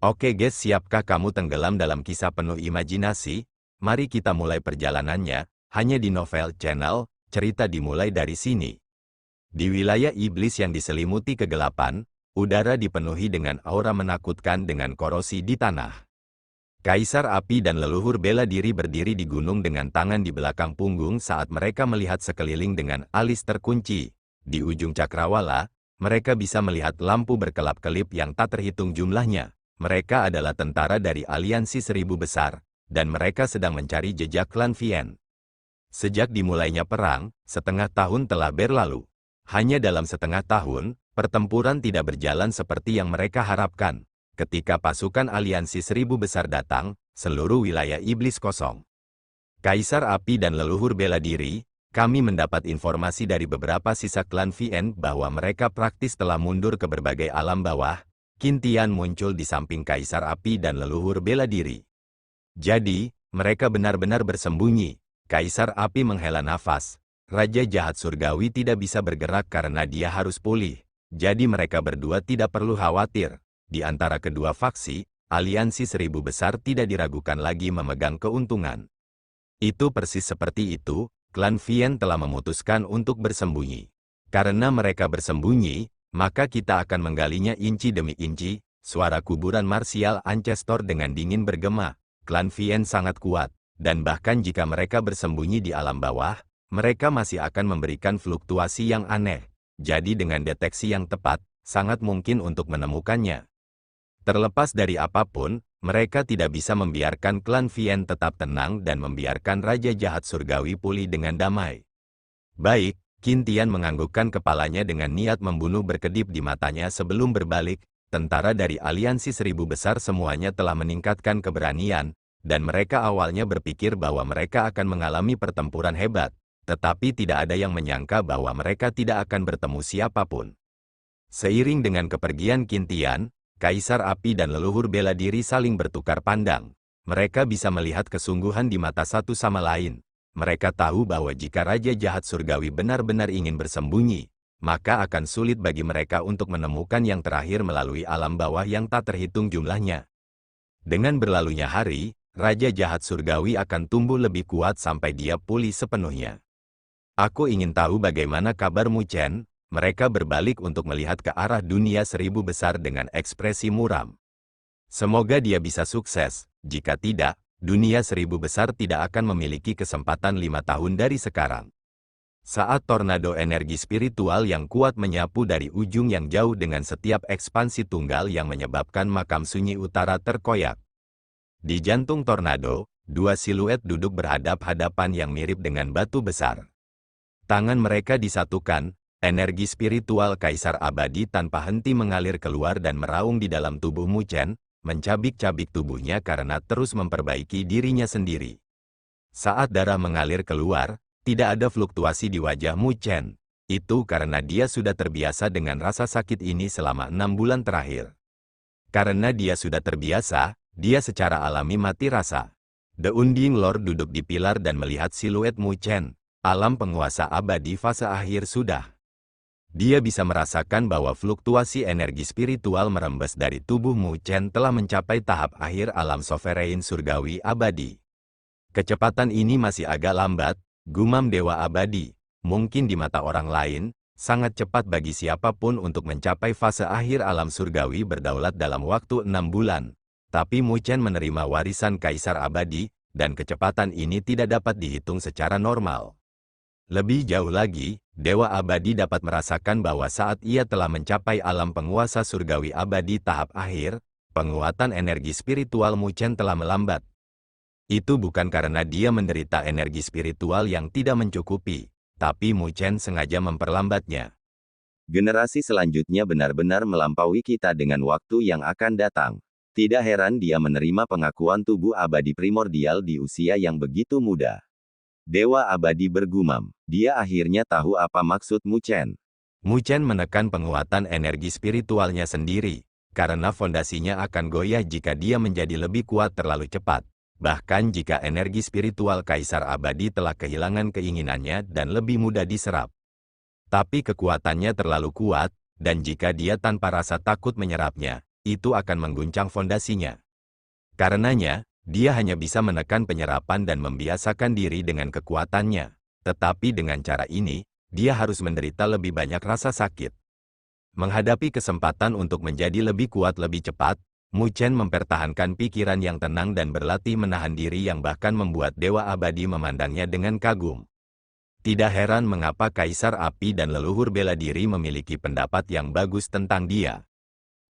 Oke guys, siapkah kamu tenggelam dalam kisah penuh imajinasi? Mari kita mulai perjalanannya, hanya di Novel Channel, cerita dimulai dari sini. Di wilayah iblis yang diselimuti kegelapan, udara dipenuhi dengan aura menakutkan dengan korosi di tanah. Kaisar Api dan leluhur bela diri berdiri di gunung dengan tangan di belakang punggung saat mereka melihat sekeliling dengan alis terkunci. Di ujung cakrawala, mereka bisa melihat lampu berkelap-kelip yang tak terhitung jumlahnya. Mereka adalah tentara dari Aliansi Seribu Besar, dan mereka sedang mencari jejak klan Vian. Sejak dimulainya perang, setengah tahun telah berlalu. Hanya dalam setengah tahun, pertempuran tidak berjalan seperti yang mereka harapkan. Ketika pasukan Aliansi Seribu Besar datang, seluruh wilayah iblis kosong. Kaisar Api dan leluhur bela diri, kami mendapat informasi dari beberapa sisa klan Vian bahwa mereka praktis telah mundur ke berbagai alam bawah. Qin muncul di samping Kaisar Api dan leluhur bela diri. Jadi, mereka benar-benar bersembunyi. Kaisar Api menghela nafas. Raja jahat surgawi tidak bisa bergerak karena dia harus pulih. Jadi mereka berdua tidak perlu khawatir. Di antara kedua faksi, Aliansi Seribu Besar tidak diragukan lagi memegang keuntungan. Itu persis seperti itu, klan Vian telah memutuskan untuk bersembunyi. Karena mereka bersembunyi, maka kita akan menggalinya inci demi inci. Suara kuburan marsial Ancestor dengan dingin bergema. Klan Vian sangat kuat, dan bahkan jika mereka bersembunyi di alam bawah, mereka masih akan memberikan fluktuasi yang aneh. Jadi dengan deteksi yang tepat, sangat mungkin untuk menemukannya. Terlepas dari apapun, mereka tidak bisa membiarkan klan Vian tetap tenang dan membiarkan Raja Jahat Surgawi pulih dengan damai. Baik. Qin menganggukkan kepalanya dengan niat membunuh berkedip di matanya sebelum berbalik. Tentara dari Aliansi Seribu Besar semuanya telah meningkatkan keberanian, dan mereka awalnya berpikir bahwa mereka akan mengalami pertempuran hebat, tetapi tidak ada yang menyangka bahwa mereka tidak akan bertemu siapapun. Seiring dengan kepergian Qin, Kaisar Api dan leluhur bela diri saling bertukar pandang. Mereka bisa melihat kesungguhan di mata satu sama lain. Mereka tahu bahwa jika Raja Jahat Surgawi benar-benar ingin bersembunyi, maka akan sulit bagi mereka untuk menemukan yang terakhir melalui alam bawah yang tak terhitung jumlahnya. Dengan berlalunya hari, Raja Jahat Surgawi akan tumbuh lebih kuat sampai dia pulih sepenuhnya. Aku ingin tahu bagaimana kabar Mu Chen. Mereka berbalik untuk melihat ke arah dunia seribu besar dengan ekspresi muram. Semoga dia bisa sukses, jika tidak, dunia seribu besar tidak akan memiliki kesempatan 5 tahun dari sekarang. Saat tornado energi spiritual yang kuat menyapu dari ujung yang jauh dengan setiap ekspansi tunggal yang menyebabkan makam sunyi utara terkoyak. Di jantung tornado, dua siluet duduk berhadap-hadapan yang mirip dengan batu besar. Tangan mereka disatukan, energi spiritual Kaisar Abadi tanpa henti mengalir keluar dan meraung di dalam tubuh Mu Chen, mencabik-cabik tubuhnya karena terus memperbaiki dirinya sendiri. Saat darah mengalir keluar, tidak ada fluktuasi di wajah Mu Chen. Itu karena dia sudah terbiasa dengan rasa sakit ini selama 6 bulan terakhir. Karena dia sudah terbiasa, dia secara alami mati rasa. The Unding Lord duduk di pilar dan melihat siluet Mu Chen. Alam penguasa abadi fase akhir sudah. Dia bisa merasakan bahwa fluktuasi energi spiritual merembes dari tubuh Mu Chen telah mencapai tahap akhir alam sovereign surgawi abadi. Kecepatan ini masih agak lambat, gumam Dewa Abadi. Mungkin di mata orang lain, sangat cepat bagi siapapun untuk mencapai fase akhir alam surgawi berdaulat dalam waktu 6 bulan. Tapi Mu Chen menerima warisan Kaisar Abadi, dan kecepatan ini tidak dapat dihitung secara normal. Lebih jauh lagi, Dewa Abadi dapat merasakan bahwa saat ia telah mencapai alam penguasa surgawi abadi tahap akhir, penguatan energi spiritual Mu Chen telah melambat. Itu bukan karena dia menderita energi spiritual yang tidak mencukupi, tapi Mu Chen sengaja memperlambatnya. Generasi selanjutnya benar-benar melampaui kita dengan waktu yang akan datang. Tidak heran dia menerima pengakuan tubuh abadi primordial di usia yang begitu muda. Dewa Abadi bergumam. Dia akhirnya tahu apa maksud Mu Chen. Mu Chen menekan penguatan energi spiritualnya sendiri, karena fondasinya akan goyah jika dia menjadi lebih kuat terlalu cepat. Bahkan jika energi spiritual Kaisar Abadi telah kehilangan keinginannya dan lebih mudah diserap. Tapi kekuatannya terlalu kuat, dan jika dia tanpa rasa takut menyerapnya, itu akan mengguncang fondasinya. Karenanya, dia hanya bisa menekan penyerapan dan membiasakan diri dengan kekuatannya. Tetapi dengan cara ini, dia harus menderita lebih banyak rasa sakit. Menghadapi kesempatan untuk menjadi lebih kuat lebih cepat, Mu Chen mempertahankan pikiran yang tenang dan berlatih menahan diri yang bahkan membuat Dewa Abadi memandangnya dengan kagum. Tidak heran mengapa Kaisar Api dan leluhur bela diri memiliki pendapat yang bagus tentang dia.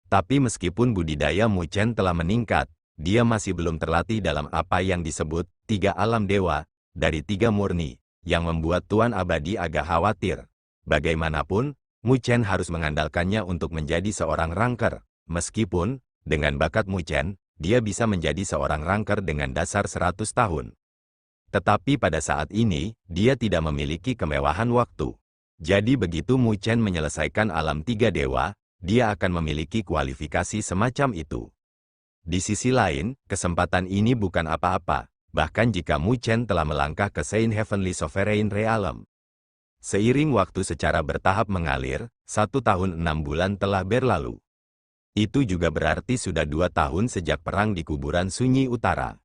Tapi meskipun budidaya Mu Chen telah meningkat, dia masih belum terlatih dalam apa yang disebut 3 alam dewa, dari 3 murni, yang membuat Tuan Abadi agak khawatir. Bagaimanapun, Mu Chen harus mengandalkannya untuk menjadi seorang ranker, meskipun, dengan bakat Mu Chen, dia bisa menjadi seorang ranker dengan dasar 100 tahun. Tetapi pada saat ini, dia tidak memiliki kemewahan waktu. Jadi begitu Mu Chen menyelesaikan alam 3 dewa, dia akan memiliki kualifikasi semacam itu. Di sisi lain, kesempatan ini bukan apa-apa, bahkan jika Mu Chen telah melangkah ke Saint Heavenly Sovereign Realm. Seiring waktu secara bertahap mengalir, 1 tahun 6 bulan telah berlalu. Itu juga berarti sudah 2 tahun sejak perang di kuburan Sunyi Utara.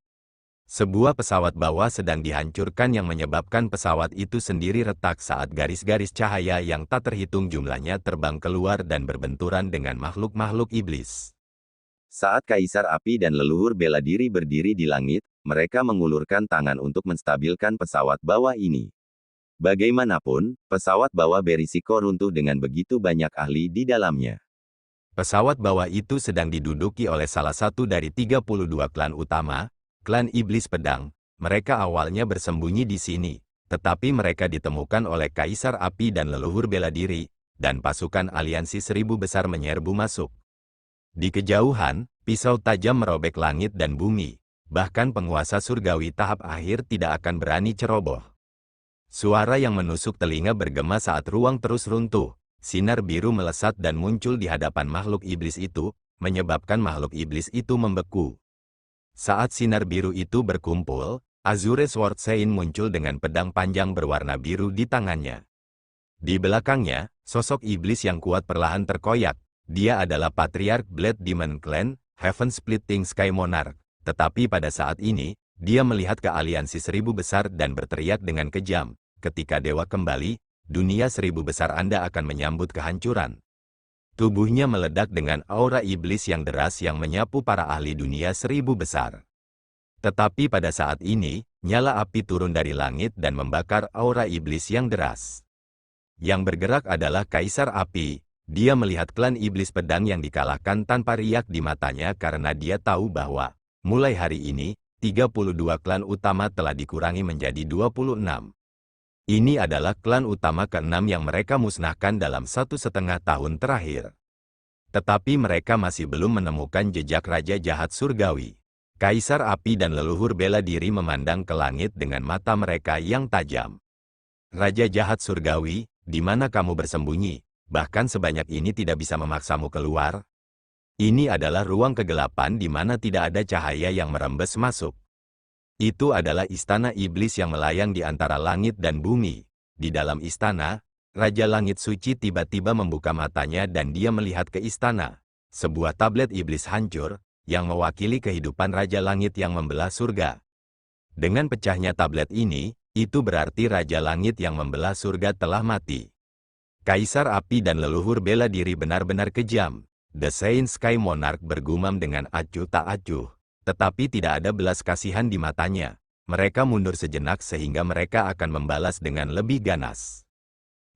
Sebuah pesawat bawah sedang dihancurkan yang menyebabkan pesawat itu sendiri retak saat garis-garis cahaya yang tak terhitung jumlahnya terbang keluar dan berbenturan dengan makhluk-makhluk iblis. Saat Kaisar Api dan leluhur bela diri berdiri di langit, mereka mengulurkan tangan untuk menstabilkan pesawat bawah ini. Bagaimanapun, pesawat bawah berisiko runtuh dengan begitu banyak ahli di dalamnya. Pesawat bawah itu sedang diduduki oleh salah satu dari 32 klan utama, klan Iblis Pedang. Mereka awalnya bersembunyi di sini, tetapi mereka ditemukan oleh Kaisar Api dan leluhur bela diri, dan pasukan aliansi 1000 besar menyerbu masuk. Di kejauhan, pisau tajam merobek langit dan bumi, bahkan penguasa surgawi tahap akhir tidak akan berani ceroboh. Suara yang menusuk telinga bergema saat ruang terus runtuh. Sinar biru melesat dan muncul di hadapan makhluk iblis itu, menyebabkan makhluk iblis itu membeku. Saat sinar biru itu berkumpul, Azure Sword Sein muncul dengan pedang panjang berwarna biru di tangannya. Di belakangnya, sosok iblis yang kuat perlahan terkoyak. Dia adalah Patriark Blade Demon Clan, Heaven Splitting Sky Monarch. Tetapi pada saat ini, dia melihat ke aliansi 1000 besar dan berteriak dengan kejam. Ketika dewa kembali, dunia 1000 besar Anda akan menyambut kehancuran. Tubuhnya meledak dengan aura iblis yang deras yang menyapu para ahli dunia 1000 besar. Tetapi pada saat ini, nyala api turun dari langit dan membakar aura iblis yang deras. Yang bergerak adalah Kaisar Api. Dia melihat klan iblis pedang yang dikalahkan tanpa riak di matanya karena dia tahu bahwa, mulai hari ini, 32 klan utama telah dikurangi menjadi 26. Ini adalah klan utama ke-6 yang mereka musnahkan dalam 1,5 tahun terakhir. Tetapi mereka masih belum menemukan jejak Raja Jahat Surgawi. Kaisar Api dan leluhur bela diri memandang ke langit dengan mata mereka yang tajam. Raja Jahat Surgawi, di mana kamu bersembunyi? Bahkan sebanyak ini tidak bisa memaksamu keluar? Ini adalah ruang kegelapan di mana tidak ada cahaya yang merembes masuk. Itu adalah istana iblis yang melayang di antara langit dan bumi. Di dalam istana, Raja Langit Suci tiba-tiba membuka matanya dan dia melihat ke istana. Sebuah tablet iblis hancur, yang mewakili kehidupan Raja Langit yang membelah surga. Dengan pecahnya tablet ini, itu berarti Raja Langit yang membelah surga telah mati. Kaisar Api dan leluhur bela diri benar-benar kejam. The Saint Sky Monarch bergumam dengan acuh tak acuh. Tetapi tidak ada belas kasihan di matanya. Mereka mundur sejenak sehingga mereka akan membalas dengan lebih ganas.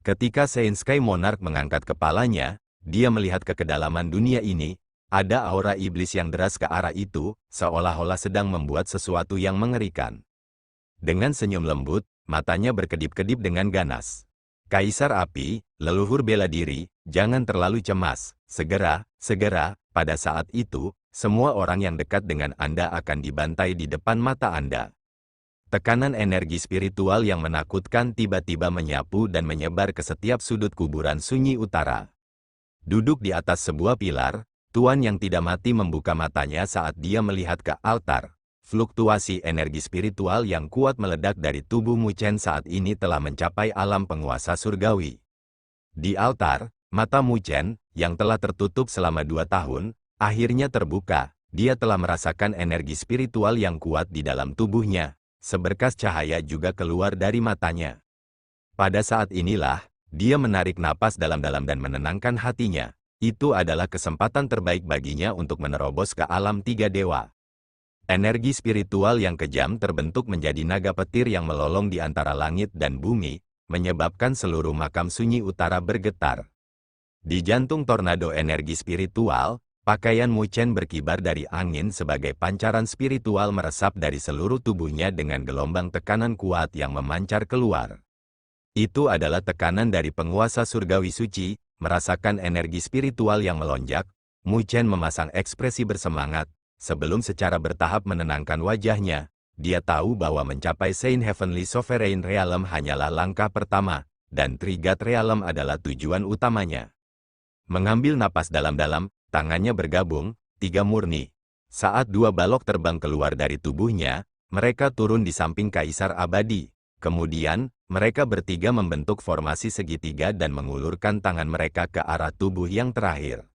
Ketika Saint Sky Monarch mengangkat kepalanya, dia melihat ke kedalaman dunia ini. Ada aura iblis yang deras ke arah itu, seolah-olah sedang membuat sesuatu yang mengerikan. Dengan senyum lembut, matanya berkedip-kedip dengan ganas. Kaisar Api, leluhur bela diri, jangan terlalu cemas. Segera, pada saat itu, semua orang yang dekat dengan Anda akan dibantai di depan mata Anda. Tekanan energi spiritual yang menakutkan tiba-tiba menyapu dan menyebar ke setiap sudut kuburan Sunyi Utara. Duduk di atas sebuah pilar, Tuan yang tidak mati membuka matanya saat dia melihat ke altar. Fluktuasi energi spiritual yang kuat meledak dari tubuh Mu Chen saat ini telah mencapai alam penguasa surgawi. Di altar, mata Mu Chen, yang telah tertutup selama 2 tahun, akhirnya terbuka. Dia telah merasakan energi spiritual yang kuat di dalam tubuhnya. Seberkas cahaya juga keluar dari matanya. Pada saat inilah, dia menarik napas dalam-dalam dan menenangkan hatinya. Itu adalah kesempatan terbaik baginya untuk menerobos ke alam tiga dewa. Energi spiritual yang kejam terbentuk menjadi naga petir yang melolong di antara langit dan bumi, menyebabkan seluruh makam sunyi utara bergetar. Di jantung tornado energi spiritual, pakaian Mu Chen berkibar dari angin sebagai pancaran spiritual meresap dari seluruh tubuhnya dengan gelombang tekanan kuat yang memancar keluar. Itu adalah tekanan dari penguasa surgawi suci. Merasakan energi spiritual yang melonjak, Mu Chen memasang ekspresi bersemangat. Sebelum secara bertahap menenangkan wajahnya, dia tahu bahwa mencapai Saint Heavenly Sovereign Realm hanyalah langkah pertama, dan Trigat Realm adalah tujuan utamanya. Mengambil napas dalam-dalam, tangannya bergabung, tiga murni. Saat dua balok terbang keluar dari tubuhnya, mereka turun di samping Kaisar Abadi. Kemudian, mereka bertiga membentuk formasi segitiga dan mengulurkan tangan mereka ke arah tubuh yang terakhir.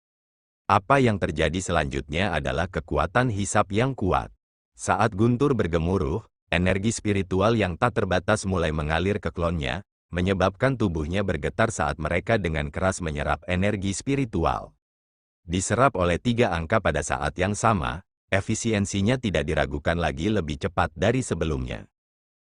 Apa yang terjadi selanjutnya adalah kekuatan hisap yang kuat. Saat guntur bergemuruh, energi spiritual yang tak terbatas mulai mengalir ke klonnya, menyebabkan tubuhnya bergetar saat mereka dengan keras menyerap energi spiritual. Diserap oleh tiga angka pada saat yang sama, efisiensinya tidak diragukan lagi lebih cepat dari sebelumnya.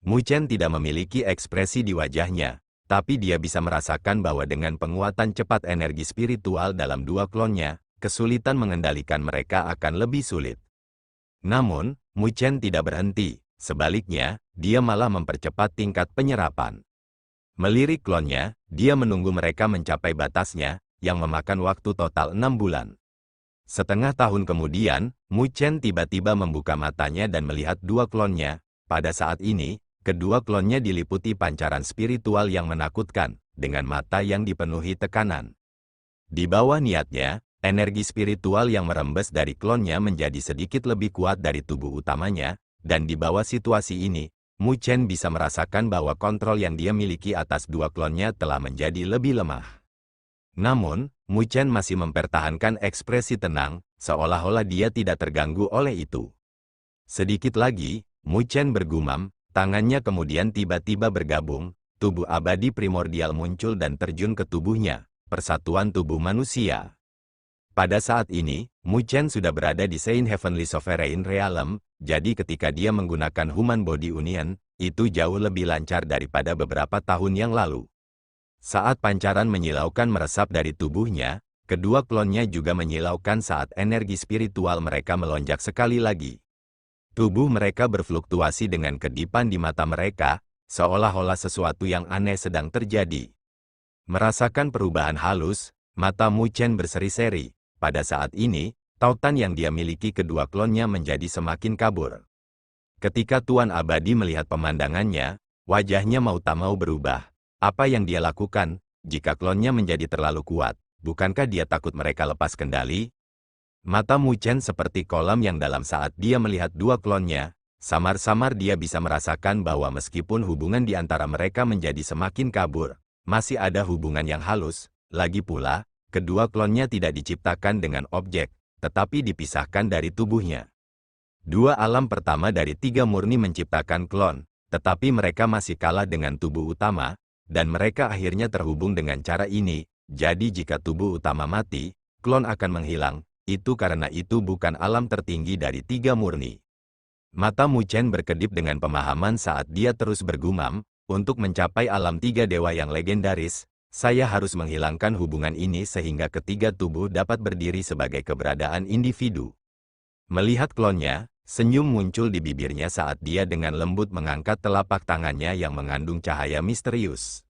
Mu Chen tidak memiliki ekspresi di wajahnya, tapi dia bisa merasakan bahwa dengan penguatan cepat energi spiritual dalam dua klonnya, kesulitan mengendalikan mereka akan lebih sulit. Namun, Mu Chen tidak berhenti, sebaliknya, dia malah mempercepat tingkat penyerapan. Melirik klonnya, dia menunggu mereka mencapai batasnya, yang memakan waktu total 6 bulan. Setengah tahun kemudian, Mu Chen tiba-tiba membuka matanya dan melihat dua klonnya. Pada saat ini, kedua klonnya diliputi pancaran spiritual yang menakutkan, dengan mata yang dipenuhi tekanan. Di bawah niatnya, energi spiritual yang merembes dari klonnya menjadi sedikit lebih kuat dari tubuh utamanya, dan di bawah situasi ini, Mu Chen bisa merasakan bahwa kontrol yang dia miliki atas dua klonnya telah menjadi lebih lemah. Namun, Mu Chen masih mempertahankan ekspresi tenang, seolah-olah dia tidak terganggu oleh itu. Sedikit lagi, Mu Chen bergumam, tangannya kemudian tiba-tiba bergabung, tubuh abadi primordial muncul dan terjun ke tubuhnya, persatuan tubuh manusia. Pada saat ini, Mu Chen sudah berada di Saint Heavenly Sovereign Realm, jadi ketika dia menggunakan Human Body Union, itu jauh lebih lancar daripada beberapa tahun yang lalu. Saat pancaran menyilaukan meresap dari tubuhnya, kedua klonnya juga menyilaukan saat energi spiritual mereka melonjak sekali lagi. Tubuh mereka berfluktuasi dengan kedipan di mata mereka, seolah-olah sesuatu yang aneh sedang terjadi. Merasakan perubahan halus, mata Mu Chen berseri-seri. Pada saat ini, tautan yang dia miliki kedua klonnya menjadi semakin kabur. Ketika Tuan Abadi melihat pemandangannya, wajahnya mau tak mau berubah. Apa yang dia lakukan, jika klonnya menjadi terlalu kuat, bukankah dia takut mereka lepas kendali? Mata Mu Chen seperti kolam yang dalam saat dia melihat dua klonnya, samar-samar dia bisa merasakan bahwa meskipun hubungan di antara mereka menjadi semakin kabur, masih ada hubungan yang halus. Lagi pula, kedua klonnya tidak diciptakan dengan objek, tetapi dipisahkan dari tubuhnya. Dua alam pertama dari tiga murni menciptakan klon, tetapi mereka masih kalah dengan tubuh utama, dan mereka akhirnya terhubung dengan cara ini. Jadi jika tubuh utama mati, klon akan menghilang. Itu karena itu bukan alam tertinggi dari tiga murni. Mata Mu Chen berkedip dengan pemahaman saat dia terus bergumam, untuk mencapai alam tiga dewa yang legendaris, saya harus menghilangkan hubungan ini sehingga ketiga tubuh dapat berdiri sebagai keberadaan individu. Melihat klonnya, senyum muncul di bibirnya saat dia dengan lembut mengangkat telapak tangannya yang mengandung cahaya misterius.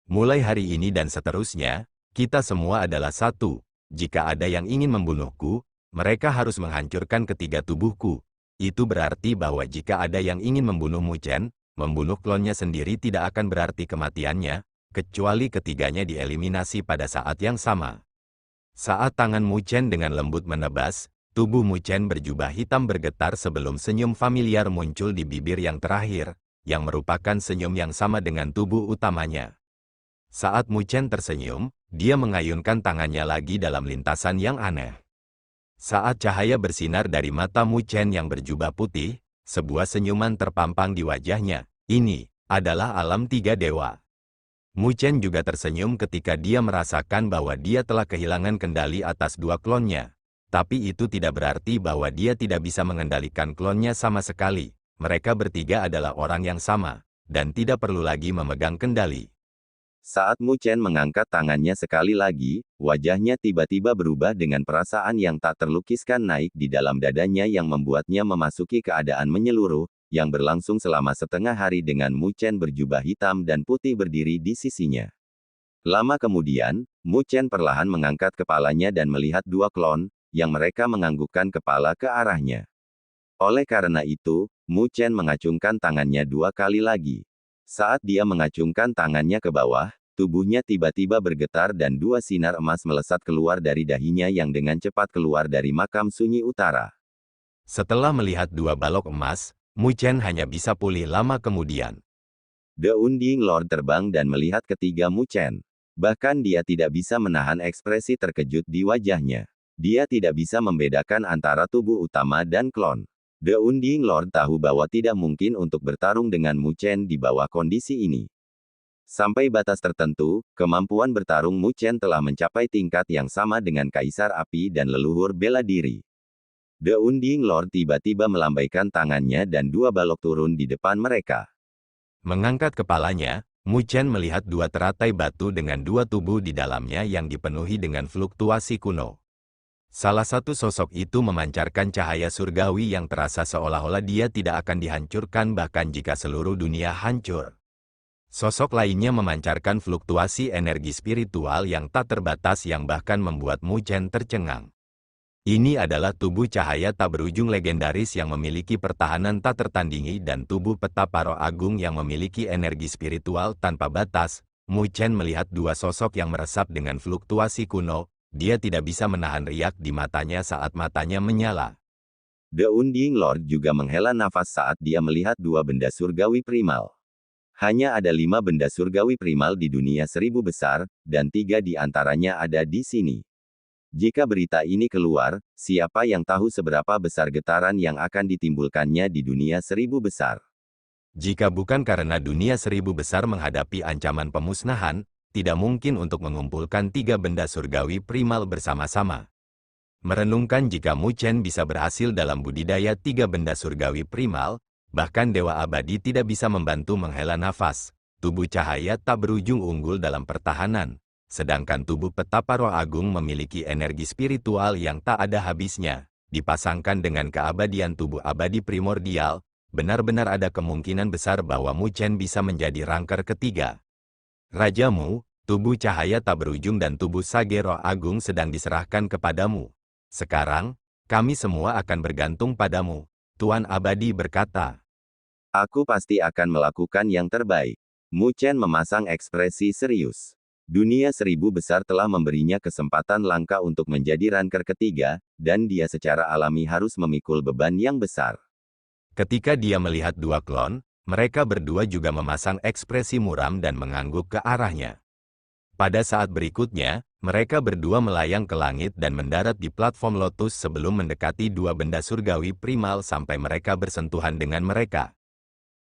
Mulai hari ini dan seterusnya, kita semua adalah satu. Jika ada yang ingin membunuhku, mereka harus menghancurkan ketiga tubuhku. Itu berarti bahwa jika ada yang ingin membunuh Mu Chen, membunuh klonnya sendiri tidak akan berarti kematiannya, kecuali ketiganya dieliminasi pada saat yang sama. Saat tangan Mu Chen dengan lembut menebas, tubuh Mu Chen berjubah hitam bergetar sebelum senyum familiar muncul di bibir yang terakhir, yang merupakan senyum yang sama dengan tubuh utamanya. Saat Mu Chen tersenyum, dia mengayunkan tangannya lagi dalam lintasan yang aneh. Saat cahaya bersinar dari mata Mu Chen yang berjubah putih, sebuah senyuman terpampang di wajahnya. Ini adalah alam tiga dewa. Mu Chen juga tersenyum ketika dia merasakan bahwa dia telah kehilangan kendali atas dua klonnya. Tapi itu tidak berarti bahwa dia tidak bisa mengendalikan klonnya sama sekali. Mereka bertiga adalah orang yang sama, dan tidak perlu lagi memegang kendali. Saat Mu Chen mengangkat tangannya sekali lagi, wajahnya tiba-tiba berubah dengan perasaan yang tak terlukiskan naik di dalam dadanya yang membuatnya memasuki keadaan menyeluruh, yang berlangsung selama setengah hari dengan Mu Chen berjubah hitam dan putih berdiri di sisinya. Lama kemudian, Mu Chen perlahan mengangkat kepalanya dan melihat dua klon, yang mereka menganggukkan kepala ke arahnya. Oleh karena itu, Mu Chen mengacungkan tangannya dua kali lagi. Saat dia mengacungkan tangannya ke bawah, tubuhnya tiba-tiba bergetar dan dua sinar emas melesat keluar dari dahinya yang dengan cepat keluar dari makam sunyi utara. Setelah melihat dua balok emas, Mu Chen hanya bisa pulih lama kemudian. The Unding Lord terbang dan melihat ketiga Mu Chen. Bahkan dia tidak bisa menahan ekspresi terkejut di wajahnya. Dia tidak bisa membedakan antara tubuh utama dan klon. The Unding Lord tahu bahwa tidak mungkin untuk bertarung dengan Mu Chen di bawah kondisi ini. Sampai batas tertentu, kemampuan bertarung Mu Chen telah mencapai tingkat yang sama dengan Kaisar Api dan leluhur bela diri. The Unding Lord tiba-tiba melambaikan tangannya dan dua balok turun di depan mereka. Mengangkat kepalanya, Mu Chen melihat dua teratai batu dengan dua tubuh di dalamnya yang dipenuhi dengan fluktuasi kuno. Salah satu sosok itu memancarkan cahaya surgawi yang terasa seolah-olah dia tidak akan dihancurkan bahkan jika seluruh dunia hancur. Sosok lainnya memancarkan fluktuasi energi spiritual yang tak terbatas yang bahkan membuat Mu Chen tercengang. Ini adalah tubuh cahaya tak berujung legendaris yang memiliki pertahanan tak tertandingi dan tubuh petapa roh agung yang memiliki energi spiritual tanpa batas. Mu Chen melihat dua sosok yang meresap dengan fluktuasi kuno. Dia tidak bisa menahan riak di matanya saat matanya menyala. The Unding Lord juga menghela nafas saat dia melihat dua benda surgawi primal. Hanya ada 5 benda surgawi primal di dunia 1000 besar, dan 3 di antaranya ada di sini. Jika berita ini keluar, siapa yang tahu seberapa besar getaran yang akan ditimbulkannya di dunia 1000 besar? Jika bukan karena dunia 1000 besar menghadapi ancaman pemusnahan, tidak mungkin untuk mengumpulkan 3 benda surgawi primal bersama-sama. Merenungkan jika Mu Chen bisa berhasil dalam budidaya 3 benda surgawi primal, bahkan Dewa Abadi tidak bisa membantu menghela nafas. Tubuh cahaya tak berujung unggul dalam pertahanan, sedangkan tubuh petapa roh agung memiliki energi spiritual yang tak ada habisnya. Dipasangkan dengan keabadian tubuh abadi primordial, benar-benar ada kemungkinan besar bahwa Mu Chen bisa menjadi rangker ketiga. Rajamu, tubuh cahaya tak berujung dan tubuh sage roh agung sedang diserahkan kepadamu. Sekarang, kami semua akan bergantung padamu, Tuan Abadi berkata. Aku pasti akan melakukan yang terbaik. Mu Chen memasang ekspresi serius. Dunia 1000 besar telah memberinya kesempatan langka untuk menjadi ranker ketiga, dan dia secara alami harus memikul beban yang besar. Ketika dia melihat dua klon, mereka berdua juga memasang ekspresi muram dan mengangguk ke arahnya. Pada saat berikutnya, mereka berdua melayang ke langit dan mendarat di platform Lotus sebelum mendekati dua benda surgawi primal sampai mereka bersentuhan dengan mereka.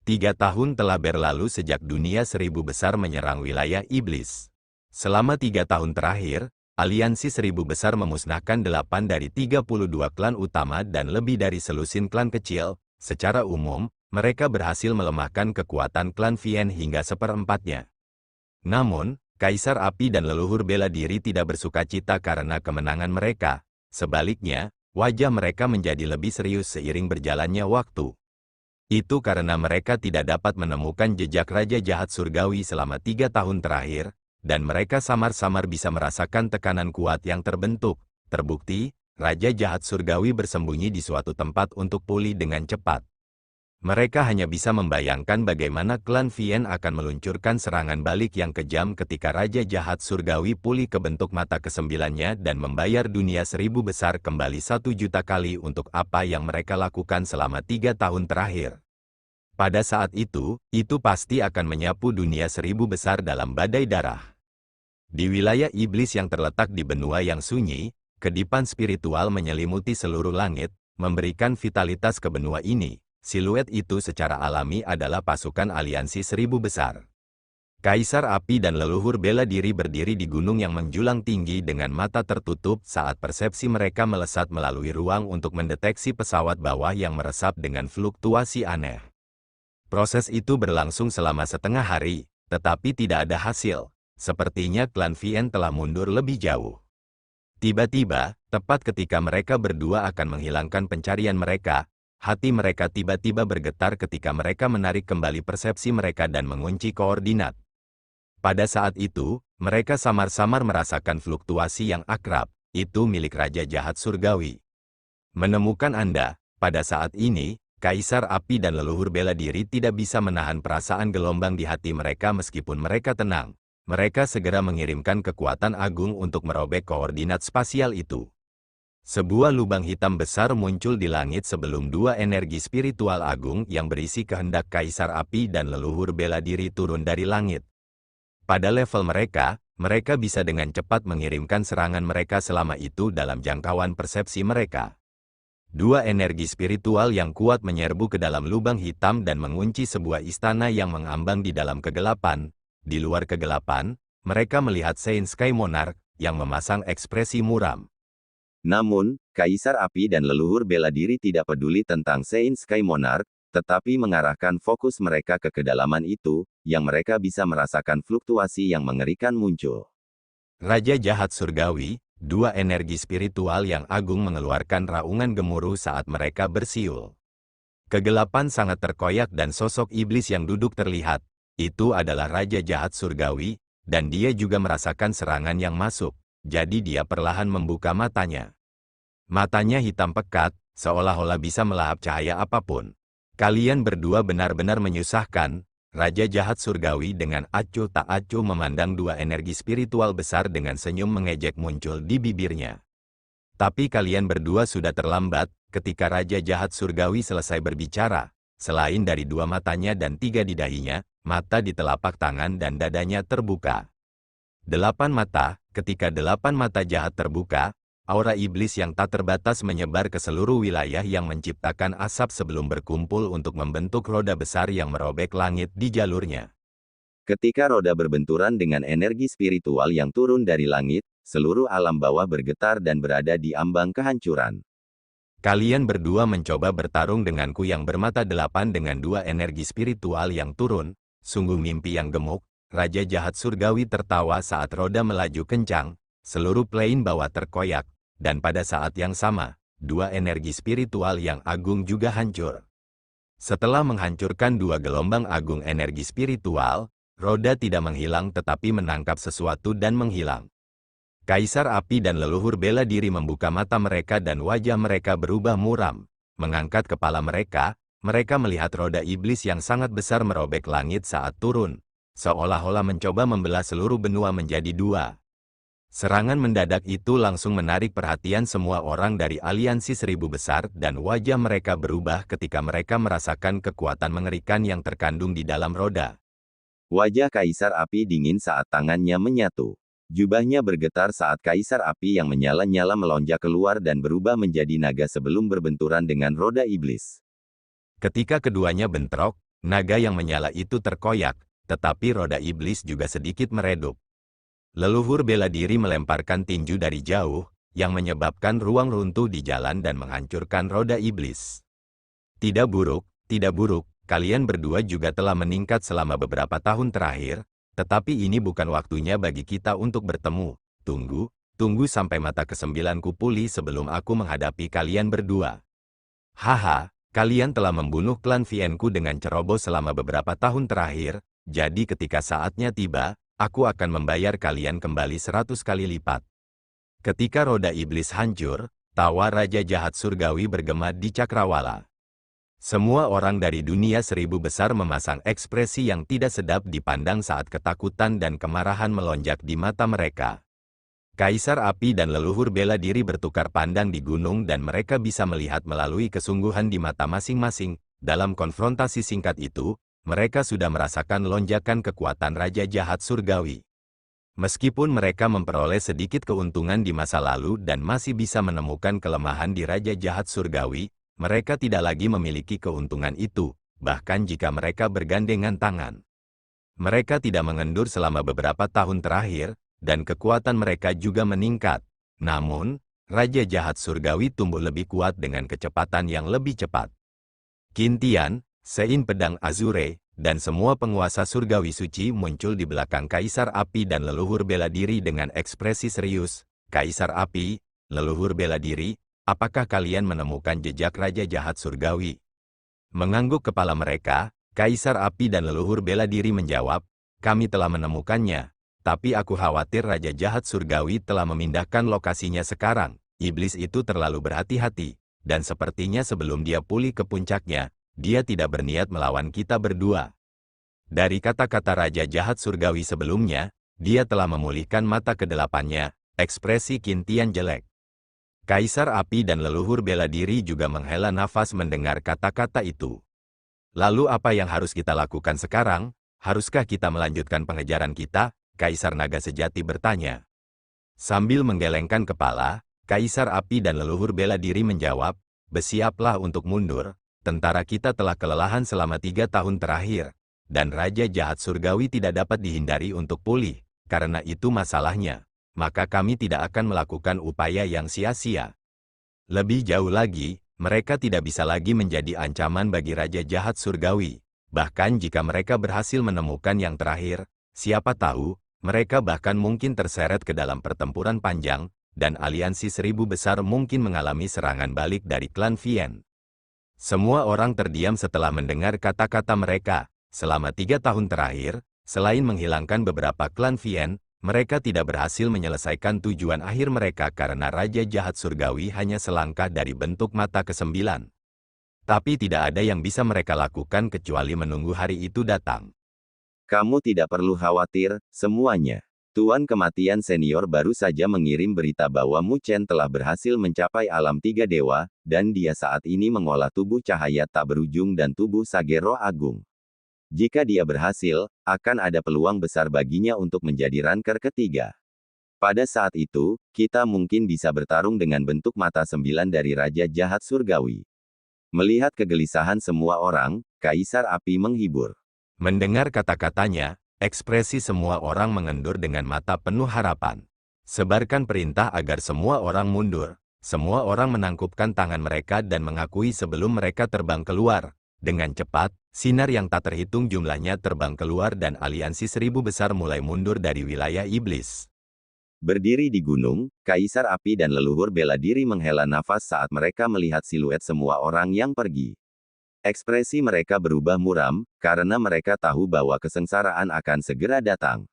3 tahun telah berlalu sejak dunia 1000 besar menyerang wilayah iblis. Selama 3 tahun terakhir, aliansi 1000 besar memusnahkan 8 dari 32 klan utama dan lebih dari selusin klan kecil. Secara umum, mereka berhasil melemahkan kekuatan klan Vian hingga seperempatnya. Namun, Kaisar Api dan leluhur bela diri tidak bersukacita karena kemenangan mereka. Sebaliknya, wajah mereka menjadi lebih serius seiring berjalannya waktu. Itu karena mereka tidak dapat menemukan jejak Raja Jahat Surgawi selama 3 tahun terakhir, dan mereka samar-samar bisa merasakan tekanan kuat yang terbentuk. Terbukti, Raja Jahat Surgawi bersembunyi di suatu tempat untuk pulih dengan cepat. Mereka hanya bisa membayangkan bagaimana klan Vian akan meluncurkan serangan balik yang kejam ketika Raja Jahat Surgawi pulih ke bentuk mata kesembilannya dan membayar dunia 1000 besar kembali 1 juta kali untuk apa yang mereka lakukan selama 3 tahun terakhir. Pada saat itu pasti akan menyapu dunia 1000 besar dalam badai darah. Di wilayah iblis yang terletak di benua yang sunyi, Kedipan spiritual menyelimuti seluruh langit, memberikan vitalitas ke benua ini. Siluet itu secara alami adalah pasukan aliansi 1000 besar. Kaisar Api dan leluhur bela diri berdiri di gunung yang menjulang tinggi dengan mata tertutup saat persepsi mereka melesat melalui ruang untuk mendeteksi pesawat bawah yang meresap dengan fluktuasi aneh. Proses itu berlangsung selama setengah hari, tetapi tidak ada hasil. Sepertinya klan Vien telah mundur lebih jauh. Tiba-tiba, tepat ketika mereka berdua akan menghilangkan pencarian mereka, hati mereka tiba-tiba bergetar ketika mereka menarik kembali persepsi mereka dan mengunci koordinat. Pada saat itu, mereka samar-samar merasakan fluktuasi yang akrab, itu milik Raja Jahat Surgawi. Menemukan Anda, pada saat ini, Kaisar Api dan leluhur bela diri tidak bisa menahan perasaan gelombang di hati mereka meskipun mereka tenang. Mereka segera mengirimkan kekuatan agung untuk merobek koordinat spasial itu. Sebuah lubang hitam besar muncul di langit sebelum dua energi spiritual agung yang berisi kehendak Kaisar Api dan leluhur bela diri turun dari langit. Pada level mereka, mereka bisa dengan cepat mengirimkan serangan mereka selama itu dalam jangkauan persepsi mereka. Dua energi spiritual yang kuat menyerbu ke dalam lubang hitam dan mengunci sebuah istana yang mengambang di dalam kegelapan. Di luar kegelapan, mereka melihat Saint Sky Monarch yang memasang ekspresi muram. Namun, Kaisar Api dan leluhur bela diri tidak peduli tentang Saint Sky Monarch, tetapi mengarahkan fokus mereka ke kedalaman itu, yang mereka bisa merasakan fluktuasi yang mengerikan muncul. Raja Jahat Surgawi, dua energi spiritual yang agung mengeluarkan raungan gemuruh saat mereka bersiul. Kegelapan sangat terkoyak dan sosok iblis yang duduk terlihat. Itu adalah Raja Jahat Surgawi, dan dia juga merasakan serangan yang masuk, jadi dia perlahan membuka matanya. Matanya hitam pekat, seolah-olah bisa melahap cahaya apapun. Kalian berdua benar-benar menyusahkan. Raja Jahat Surgawi dengan acuh tak acuh memandang dua energi spiritual besar dengan senyum mengejek muncul di bibirnya. Tapi kalian berdua sudah terlambat, ketika Raja Jahat Surgawi selesai berbicara. Selain dari dua matanya dan tiga di dahinya, mata di telapak tangan dan dadanya terbuka. 8 mata, ketika 8 mata jahat terbuka, aura iblis yang tak terbatas menyebar ke seluruh wilayah yang menciptakan asap sebelum berkumpul untuk membentuk roda besar yang merobek langit di jalurnya. Ketika roda berbenturan dengan energi spiritual yang turun dari langit, seluruh alam bawah bergetar dan berada di ambang kehancuran. Kalian berdua mencoba bertarung denganku yang bermata 8 dengan dua energi spiritual yang turun, sungguh mimpi yang gemuk. Raja Jahat Surgawi tertawa saat roda melaju kencang, seluruh plane bawah terkoyak, dan pada saat yang sama, dua energi spiritual yang agung juga hancur. Setelah menghancurkan dua gelombang agung energi spiritual, roda tidak menghilang tetapi menangkap sesuatu dan menghilang. Kaisar Api dan leluhur bela diri membuka mata mereka dan wajah mereka berubah muram. Mengangkat kepala mereka melihat roda iblis yang sangat besar merobek langit saat turun, seolah-olah mencoba membelah seluruh benua menjadi dua. Serangan mendadak itu langsung menarik perhatian semua orang dari aliansi 1000 besar dan wajah mereka berubah ketika mereka merasakan kekuatan mengerikan yang terkandung di dalam roda. Wajah Kaisar Api dingin saat tangannya menyatu. Jubahnya bergetar saat Kaisar Api yang menyala-nyala melonjak keluar dan berubah menjadi naga sebelum berbenturan dengan roda iblis. Ketika keduanya bentrok, naga yang menyala itu terkoyak, tetapi roda iblis juga sedikit meredup. Leluhur bela diri melemparkan tinju dari jauh, yang menyebabkan ruang runtuh di jalan dan menghancurkan roda iblis. Tidak buruk, kalian berdua juga telah meningkat selama beberapa tahun terakhir, tetapi ini bukan waktunya bagi kita untuk bertemu. Tunggu sampai mata ke-9ku pulih sebelum aku menghadapi kalian berdua. Haha, kalian telah membunuh klan Vienku dengan ceroboh selama beberapa tahun terakhir, jadi ketika saatnya tiba, aku akan membayar kalian kembali 100 kali lipat. Ketika roda iblis hancur, tawa Raja Jahat Surgawi bergema di cakrawala. Semua orang dari dunia 1000 besar memasang ekspresi yang tidak sedap dipandang saat ketakutan dan kemarahan melonjak di mata mereka. Kaisar Api dan leluhur bela diri bertukar pandang di gunung dan mereka bisa melihat melalui kesungguhan di mata masing-masing. Dalam konfrontasi singkat itu, mereka sudah merasakan lonjakan kekuatan Raja Jahat Surgawi. Meskipun mereka memperoleh sedikit keuntungan di masa lalu dan masih bisa menemukan kelemahan di Raja Jahat Surgawi, mereka tidak lagi memiliki keuntungan itu, bahkan jika mereka bergandengan tangan. Mereka tidak mengendur selama beberapa tahun terakhir, dan kekuatan mereka juga meningkat. Namun, Raja Jahat Surgawi tumbuh lebih kuat dengan kecepatan yang lebih cepat. Qin Tian, Sein Pedang Azure, dan semua penguasa surgawi suci muncul di belakang Kaisar Api dan leluhur bela diri dengan ekspresi serius. Kaisar Api, leluhur bela diri, apakah kalian menemukan jejak Raja Jahat Surgawi? Mengangguk kepala mereka, Kaisar Api dan leluhur bela diri menjawab, kami telah menemukannya, tapi aku khawatir Raja Jahat Surgawi telah memindahkan lokasinya sekarang. Iblis itu terlalu berhati-hati, dan sepertinya sebelum dia pulih ke puncaknya, dia tidak berniat melawan kita berdua. Dari kata-kata Raja Jahat Surgawi sebelumnya, dia telah memulihkan mata kedelapannya, ekspresi Qin Tian jelek. Kaisar Api dan leluhur bela diri juga menghela nafas mendengar kata-kata itu. Lalu apa yang harus kita lakukan sekarang? Haruskah kita melanjutkan pengejaran kita? Kaisar Naga Sejati bertanya. Sambil menggelengkan kepala, Kaisar Api dan leluhur bela diri menjawab, bersiaplah untuk mundur. Tentara kita telah kelelahan selama 3 tahun terakhir, dan Raja Jahat Surgawi tidak dapat dihindari untuk pulih. Karena itu masalahnya, maka kami tidak akan melakukan upaya yang sia-sia. Lebih jauh lagi, mereka tidak bisa lagi menjadi ancaman bagi Raja Jahat Surgawi. Bahkan jika mereka berhasil menemukan yang terakhir, siapa tahu, mereka bahkan mungkin terseret ke dalam pertempuran panjang, dan aliansi 1000 besar mungkin mengalami serangan balik dari klan Vien. Semua orang terdiam setelah mendengar kata-kata mereka. Selama 3 tahun terakhir, selain menghilangkan beberapa klan Vien, mereka tidak berhasil menyelesaikan tujuan akhir mereka karena Raja Jahat Surgawi hanya selangkah dari bentuk mata ke-9. Tapi tidak ada yang bisa mereka lakukan kecuali menunggu hari itu datang. Kamu tidak perlu khawatir, semuanya. Tuan Kematian Senior baru saja mengirim berita bahwa Mu Chen telah berhasil mencapai alam 3 dewa, dan dia saat ini mengolah tubuh cahaya tak berujung dan tubuh Sage Roh Agung. Jika dia berhasil, akan ada peluang besar baginya untuk menjadi ranker ketiga. Pada saat itu, kita mungkin bisa bertarung dengan bentuk mata 9 dari Raja Jahat Surgawi. Melihat kegelisahan semua orang, Kaisar Api menghibur. Mendengar kata-katanya, ekspresi semua orang mengendur dengan mata penuh harapan. Sebarkan perintah agar semua orang mundur. Semua orang menangkupkan tangan mereka dan mengakui sebelum mereka terbang keluar. Dengan cepat, sinar yang tak terhitung jumlahnya terbang keluar dan aliansi 1000 besar mulai mundur dari wilayah iblis. Berdiri di gunung, Kaisar Api dan leluhur bela diri menghela nafas saat mereka melihat siluet semua orang yang pergi. Ekspresi mereka berubah muram, karena mereka tahu bahwa kesengsaraan akan segera datang.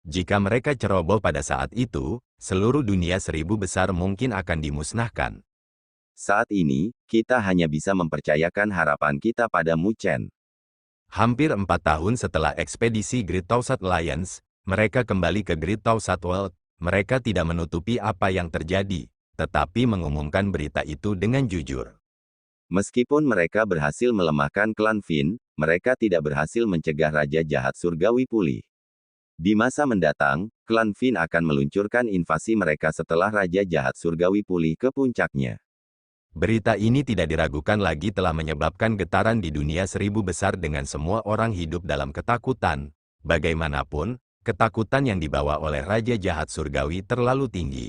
Jika mereka ceroboh pada saat itu, seluruh dunia 1000 besar mungkin akan dimusnahkan. Saat ini, kita hanya bisa mempercayakan harapan kita pada Mu Chen. Hampir 4 tahun setelah ekspedisi Great Tausat Alliance, mereka kembali ke Great Tausat World. Mereka tidak menutupi apa yang terjadi, tetapi mengumumkan berita itu dengan jujur. Meskipun mereka berhasil melemahkan klan Vien, mereka tidak berhasil mencegah Raja Jahat Surgawi pulih. Di masa mendatang, klan Vien akan meluncurkan invasi mereka setelah Raja Jahat Surgawi pulih ke puncaknya. Berita ini tidak diragukan lagi telah menyebabkan getaran di dunia 1000 besar dengan semua orang hidup dalam ketakutan. Bagaimanapun, ketakutan yang dibawa oleh Raja Jahat Surgawi terlalu tinggi.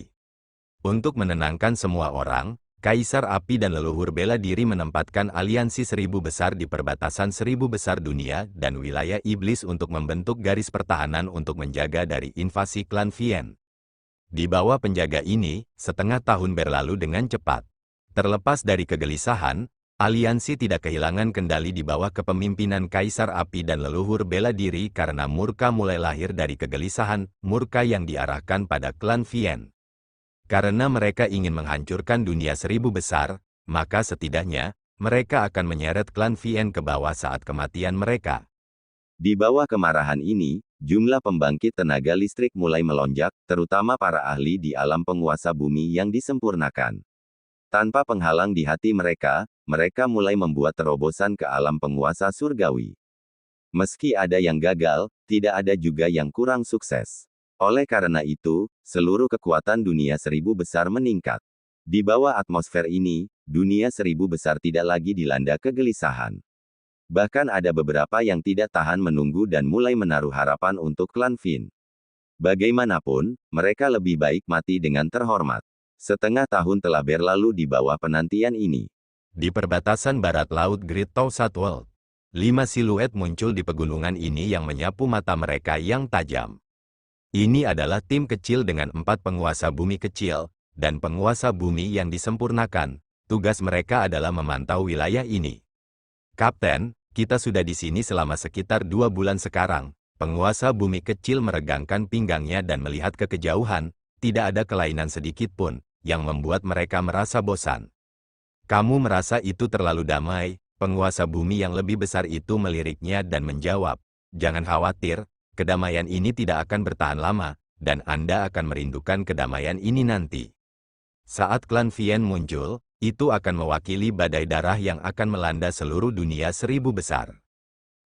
Untuk menenangkan semua orang, Kaisar Api dan leluhur bela diri menempatkan aliansi 1000 besar di perbatasan 1000 besar dunia dan wilayah iblis untuk membentuk garis pertahanan untuk menjaga dari invasi klan Vien. Di bawah penjaga ini, setengah tahun berlalu dengan cepat. Terlepas dari kegelisahan, aliansi tidak kehilangan kendali di bawah kepemimpinan Kaisar Api dan leluhur bela diri karena murka mulai lahir dari kegelisahan, murka yang diarahkan pada klan Vien. Karena mereka ingin menghancurkan dunia 1000 besar, maka setidaknya, mereka akan menyeret klan Vien ke bawah saat kematian mereka. Di bawah kemarahan ini, jumlah pembangkit tenaga listrik mulai melonjak, terutama para ahli di alam penguasa bumi yang disempurnakan. Tanpa penghalang di hati mereka, mereka mulai membuat terobosan ke alam penguasa surgawi. Meski ada yang gagal, tidak ada juga yang kurang sukses. Oleh karena itu, seluruh kekuatan dunia seribu besar meningkat. Di bawah atmosfer ini, dunia seribu besar tidak lagi dilanda kegelisahan. Bahkan ada beberapa yang tidak tahan menunggu dan mulai menaruh harapan untuk klan Finn. Bagaimanapun, mereka lebih baik mati dengan terhormat. Setengah tahun telah berlalu di bawah penantian ini. Di perbatasan barat laut Great Toussaint World, 5 siluet muncul di pegunungan ini yang menyapu mata mereka yang tajam. Ini adalah tim kecil dengan 4 penguasa bumi kecil, dan penguasa bumi yang disempurnakan. Tugas mereka adalah memantau wilayah ini. Kapten, kita sudah di sini selama sekitar 2 bulan sekarang. Penguasa bumi kecil meregangkan pinggangnya dan melihat ke kejauhan, tidak ada kelainan sedikit pun, yang membuat mereka merasa bosan. Kamu merasa itu terlalu damai? Penguasa bumi yang lebih besar itu meliriknya dan menjawab, jangan khawatir. Kedamaian ini tidak akan bertahan lama, dan Anda akan merindukan kedamaian ini nanti. Saat klan Vien muncul, itu akan mewakili badai darah yang akan melanda seluruh dunia seribu besar.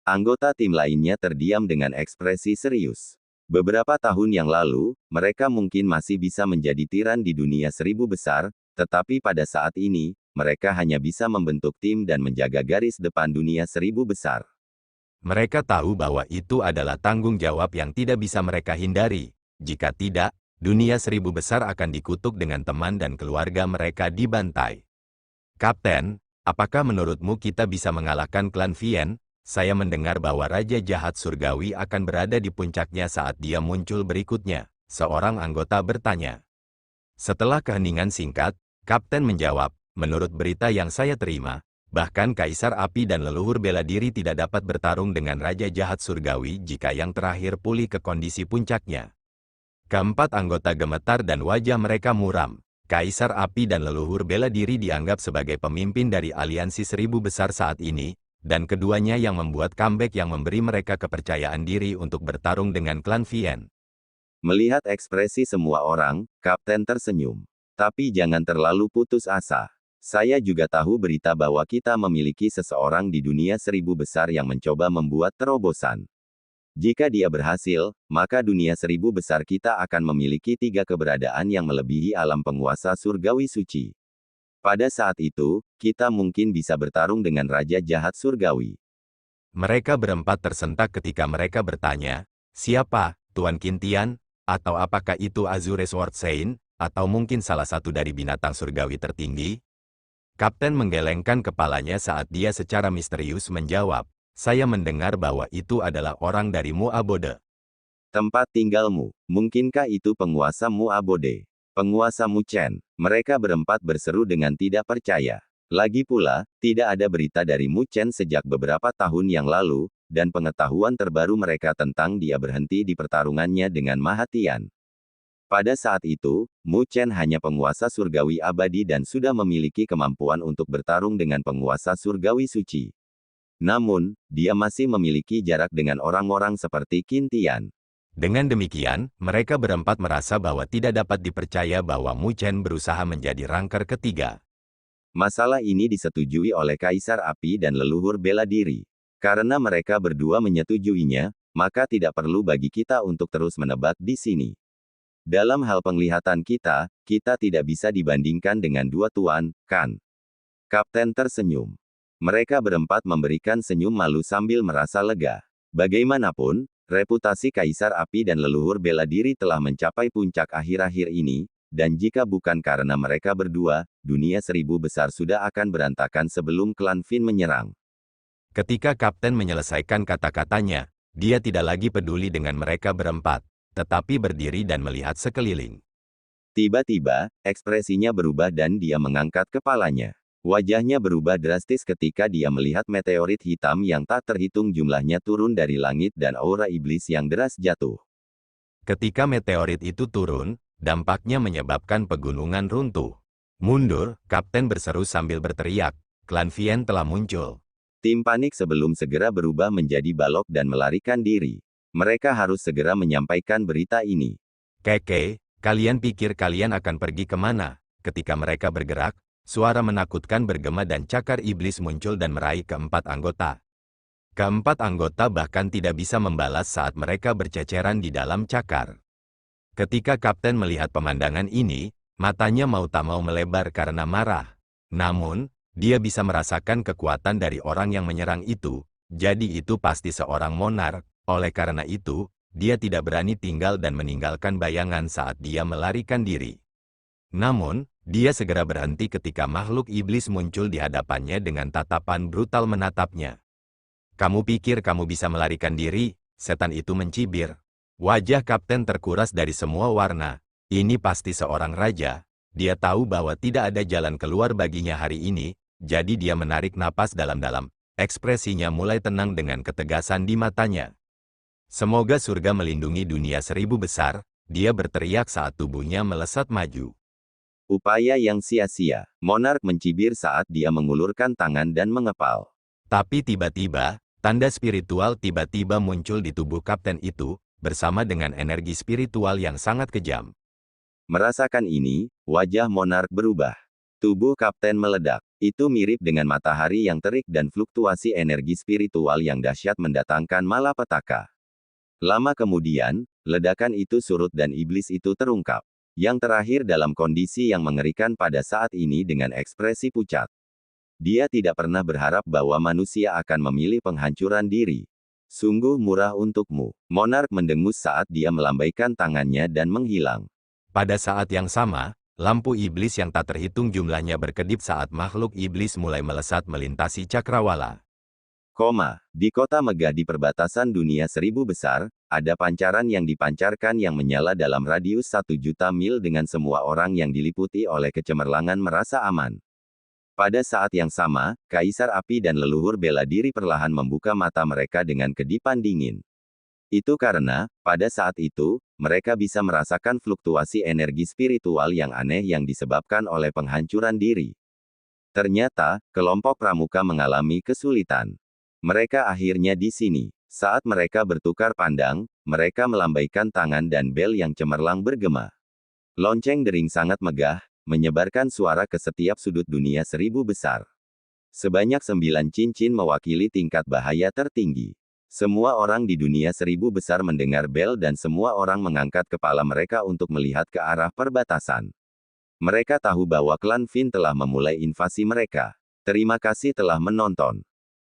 Anggota tim lainnya terdiam dengan ekspresi serius. Beberapa tahun yang lalu, mereka mungkin masih bisa menjadi tiran di dunia seribu besar, tetapi pada saat ini, mereka hanya bisa membentuk tim dan menjaga garis depan dunia seribu besar. Mereka tahu bahwa itu adalah tanggung jawab yang tidak bisa mereka hindari. Jika tidak, dunia seribu besar akan dikutuk dengan teman dan keluarga mereka dibantai. Kapten, apakah menurutmu kita bisa mengalahkan klan Vien? Saya mendengar bahwa Raja Jahat Surgawi akan berada di puncaknya saat dia muncul berikutnya. Seorang anggota bertanya. Setelah keheningan singkat, Kapten menjawab, menurut berita yang saya terima, bahkan Kaisar Api dan leluhur bela diri tidak dapat bertarung dengan Raja Jahat Surgawi jika yang terakhir pulih ke kondisi puncaknya. Keempat anggota gemetar dan wajah mereka muram. Kaisar Api dan leluhur bela diri dianggap sebagai pemimpin dari aliansi seribu besar saat ini, dan keduanya yang membuat comeback yang memberi mereka kepercayaan diri untuk bertarung dengan klan Vien. Melihat ekspresi semua orang, Kapten tersenyum. Tapi jangan terlalu putus asa. Saya juga tahu berita bahwa kita memiliki seseorang di dunia seribu besar yang mencoba membuat terobosan. Jika dia berhasil, maka dunia seribu besar kita akan memiliki 3 keberadaan yang melebihi alam penguasa surgawi suci. Pada saat itu, kita mungkin bisa bertarung dengan Raja Jahat Surgawi. Mereka berempat tersentak ketika mereka bertanya, siapa, Tuan Kintian? Atau apakah itu Azure Sword Saint? Atau mungkin salah satu dari binatang surgawi tertinggi? Kapten menggelengkan kepalanya saat dia secara misterius menjawab, saya mendengar bahwa itu adalah orang dari Muabode. Tempat tinggalmu, mungkinkah itu penguasa Muabode? Penguasa Muchen. Mereka berempat berseru dengan tidak percaya. Lagi pula, tidak ada berita dari Muchen sejak beberapa tahun yang lalu, dan pengetahuan terbaru mereka tentang dia berhenti di pertarungannya dengan Mahatian. Pada saat itu, Muchen hanya penguasa surgawi abadi dan sudah memiliki kemampuan untuk bertarung dengan penguasa surgawi suci. Namun, dia masih memiliki jarak dengan orang-orang seperti Kintian. Dengan demikian, mereka berempat merasa bahwa tidak dapat dipercaya bahwa Muchen berusaha menjadi rangker ketiga. Masalah ini disetujui oleh Kaisar Api dan leluhur bela diri. Karena mereka berdua menyetujuinya, maka tidak perlu bagi kita untuk terus menebak di sini. Dalam hal penglihatan kita tidak bisa dibandingkan dengan dua tuan, kan? Kapten tersenyum. Mereka berempat memberikan senyum malu sambil merasa lega. Bagaimanapun, reputasi Kaisar Api dan leluhur bela diri telah mencapai puncak akhir-akhir ini, dan jika bukan karena mereka berdua, dunia seribu besar sudah akan berantakan sebelum klan Finn menyerang. Ketika Kapten menyelesaikan kata-katanya, dia tidak lagi peduli dengan mereka berempat, tetapi berdiri dan melihat sekeliling. Tiba-tiba, ekspresinya berubah dan dia mengangkat kepalanya. Wajahnya berubah drastis ketika dia melihat meteorit hitam yang tak terhitung jumlahnya turun dari langit dan aura iblis yang deras jatuh. Ketika meteorit itu turun, dampaknya menyebabkan pegunungan runtuh. Mundur, Kapten berseru sambil berteriak, klan Vien telah muncul. Tim panik sebelum segera berubah menjadi balok dan melarikan diri. Mereka harus segera menyampaikan berita ini. Keke, kalian pikir kalian akan pergi kemana? Ketika mereka bergerak, suara menakutkan bergema dan cakar iblis muncul dan meraih keempat anggota. Keempat anggota bahkan tidak bisa membalas saat mereka berceceran di dalam cakar. Ketika kapten melihat pemandangan ini, matanya mau tak mau melebar karena marah. Namun, dia bisa merasakan kekuatan dari orang yang menyerang itu, jadi itu pasti seorang monark. Oleh karena itu, dia tidak berani tinggal dan meninggalkan bayangan saat dia melarikan diri. Namun, dia segera berhenti ketika makhluk iblis muncul di hadapannya dengan tatapan brutal menatapnya. "Kamu pikir kamu bisa melarikan diri?" Setan itu mencibir. Wajah kapten terkuras dari semua warna. Ini pasti seorang raja. Dia tahu bahwa tidak ada jalan keluar baginya hari ini, jadi dia menarik napas dalam-dalam. Ekspresinya mulai tenang dengan ketegasan di matanya. "Semoga surga melindungi dunia 1000 besar," dia berteriak saat tubuhnya melesat maju. Upaya yang sia-sia. Monark mencibir saat dia mengulurkan tangan dan mengepal. Tapi tiba-tiba, tanda spiritual tiba-tiba muncul di tubuh kapten itu, bersama dengan energi spiritual yang sangat kejam. Merasakan ini, wajah monark berubah. Tubuh kapten meledak. Itu mirip dengan matahari yang terik dan fluktuasi energi spiritual yang dahsyat mendatangkan malapetaka. Lama kemudian, ledakan itu surut dan iblis itu terungkap. Yang terakhir dalam kondisi yang mengerikan pada saat ini dengan ekspresi pucat. Dia tidak pernah berharap bahwa manusia akan memilih penghancuran diri. Sungguh murah untukmu. Monark mendengus saat dia melambaikan tangannya dan menghilang. Pada saat yang sama, lampu iblis yang tak terhitung jumlahnya berkedip saat makhluk iblis mulai melesat melintasi cakrawala. Di kota megah di perbatasan dunia 1000 besar, ada pancaran yang dipancarkan yang menyala dalam radius 1 juta mil dengan semua orang yang diliputi oleh kecemerlangan merasa aman. Pada saat yang sama, Kaisar Api dan leluhur bela diri perlahan membuka mata mereka dengan kedipan dingin. Itu karena, pada saat itu, mereka bisa merasakan fluktuasi energi spiritual yang aneh yang disebabkan oleh penghancuran diri. Ternyata, kelompok pramuka mengalami kesulitan. Mereka akhirnya di sini. Saat mereka bertukar pandang, mereka melambaikan tangan dan bel yang cemerlang bergema. Lonceng dering sangat megah, menyebarkan suara ke setiap sudut dunia 1000 besar. Sebanyak 9 cincin mewakili tingkat bahaya tertinggi. Semua orang di dunia 1000 besar mendengar bel dan semua orang mengangkat kepala mereka untuk melihat ke arah perbatasan. Mereka tahu bahwa klan Fin telah memulai invasi mereka. Terima kasih telah menonton.